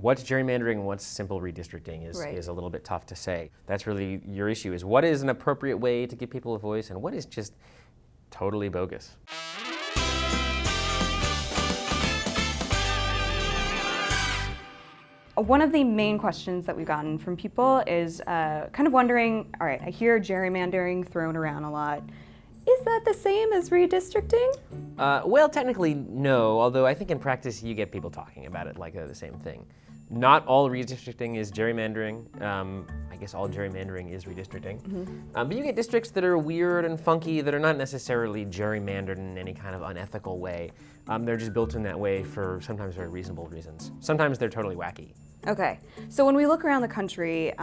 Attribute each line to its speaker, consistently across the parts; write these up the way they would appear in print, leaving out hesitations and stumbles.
Speaker 1: what's gerrymandering and what's simple redistricting is a little bit tough to say. That's really your issue, is what is an appropriate way to give people a voice and what is just totally bogus.
Speaker 2: One of the main questions that we've gotten from people is kind of wondering, all right, I hear gerrymandering thrown around a lot. Is that the same as redistricting?
Speaker 1: Well, technically, no, although I think in practice you get people talking about it like they're the same thing. Not all redistricting is gerrymandering. I guess all gerrymandering is redistricting. But you get districts that are weird and funky that are not necessarily gerrymandered in any kind of unethical way. They're just built in that way for sometimes very reasonable reasons. Sometimes they're totally wacky.
Speaker 2: Okay, so when we look around the country,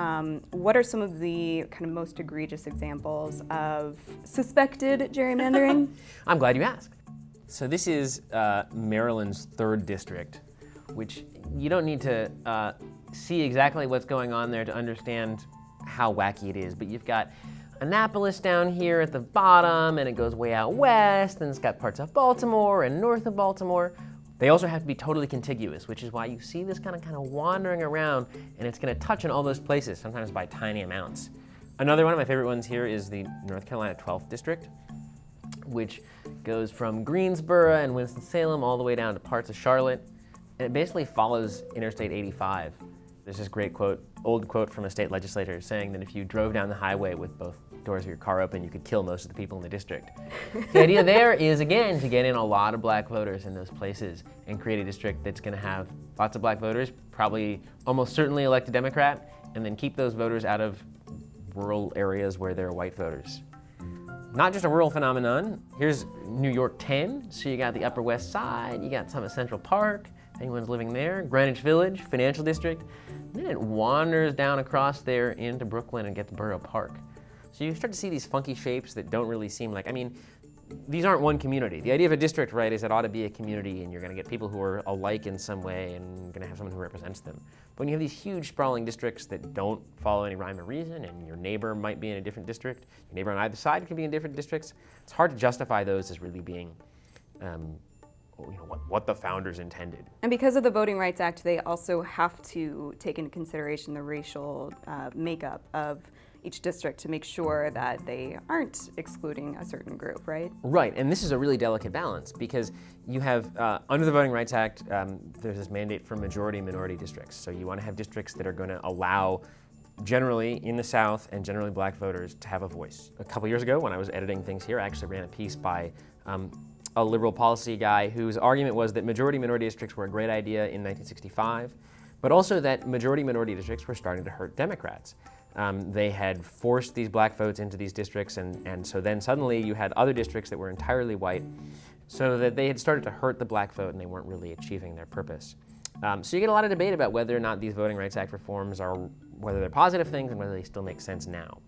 Speaker 2: what are some of the kind of most egregious examples of suspected gerrymandering?
Speaker 1: I'm glad you asked. So this is Maryland's 3rd district, which you don't need to see exactly what's going on there to understand how wacky it is, but you've got Annapolis down here at the bottom, and it goes way out west, and it's got parts of Baltimore and north of Baltimore. They also have to be totally contiguous, which is why you see this kind of wandering around, and it's going to touch in all those places, sometimes by tiny amounts. Another one of my favorite ones here is the North Carolina 12th district, which goes from Greensboro and Winston-Salem all the way down to parts of Charlotte, and it basically follows Interstate 85. There's this great old quote from a state legislator saying that if you drove down the highway with both doors of your car open, you could kill most of the people in the district. The idea there is, again, to get in a lot of black voters in those places and create a district that's going to have lots of black voters, probably almost certainly elect a Democrat, and then keep those voters out of rural areas where there are white voters. Not just a rural phenomenon. Here's New York 10, so you got the Upper West Side, you got some at Central Park, anyone's living there, Greenwich Village, financial district, and then it wanders down across there into Brooklyn and gets to Borough Park. So you start to see these funky shapes that don't really seem like, these aren't one community. The idea of a district, right, is it ought to be a community, and you're going to get people who are alike in some way, and you're going to have someone who represents them. But when you have these huge sprawling districts that don't follow any rhyme or reason, and your neighbor might be in a different district, your neighbor on either side could be in different districts, it's hard to justify those as really being what the founders intended.
Speaker 2: And because of the Voting Rights Act, they also have to take into consideration the racial makeup of each district to make sure that they aren't excluding a certain group, right?
Speaker 1: Right, and this is a really delicate balance because you have, under the Voting Rights Act, there's this mandate for majority-minority districts. So you want to have districts that are going to allow generally in the South and generally black voters to have a voice. A couple years ago when I was editing things here, I actually ran a piece by a liberal policy guy whose argument was that majority-minority districts were a great idea in 1965, but also that majority-minority districts were starting to hurt Democrats. They had forced these black votes into these districts, and so then suddenly you had other districts that were entirely white, so that they had started to hurt the black vote and they weren't really achieving their purpose. So you get a lot of debate about whether or not these Voting Rights Act reforms whether they're positive things and whether they still make sense now.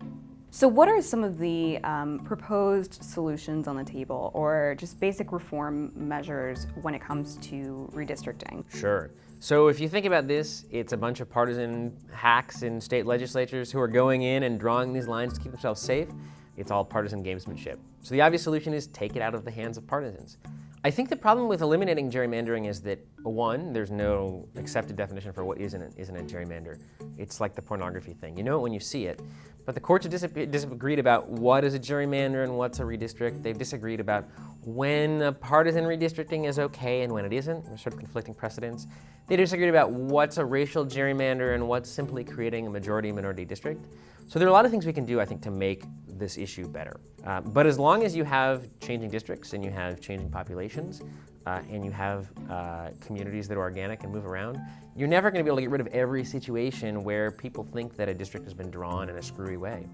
Speaker 2: So what are some of the proposed solutions on the table, or just basic reform measures when it comes to redistricting?
Speaker 1: Sure. So if you think about this, it's a bunch of partisan hacks in state legislatures who are going in and drawing these lines to keep themselves safe. It's all partisan gamesmanship. So the obvious solution is take it out of the hands of partisans. I think the problem with eliminating gerrymandering is that, one, there's no accepted definition for what isn't a gerrymander. It's like the pornography thing. You know it when you see it. But the courts have disagreed about what is a gerrymander and what's a redistrict. They've disagreed about when a partisan redistricting is okay and when it isn't. There's sort of conflicting precedents. They disagreed about what's a racial gerrymander and what's simply creating a majority-minority district. So there are a lot of things we can do, I think, to make this issue better. But as long as you have changing districts and you have changing populations and you have communities that are organic and move around, you're never going to be able to get rid of every situation where people think that a district has been drawn in a screwy way.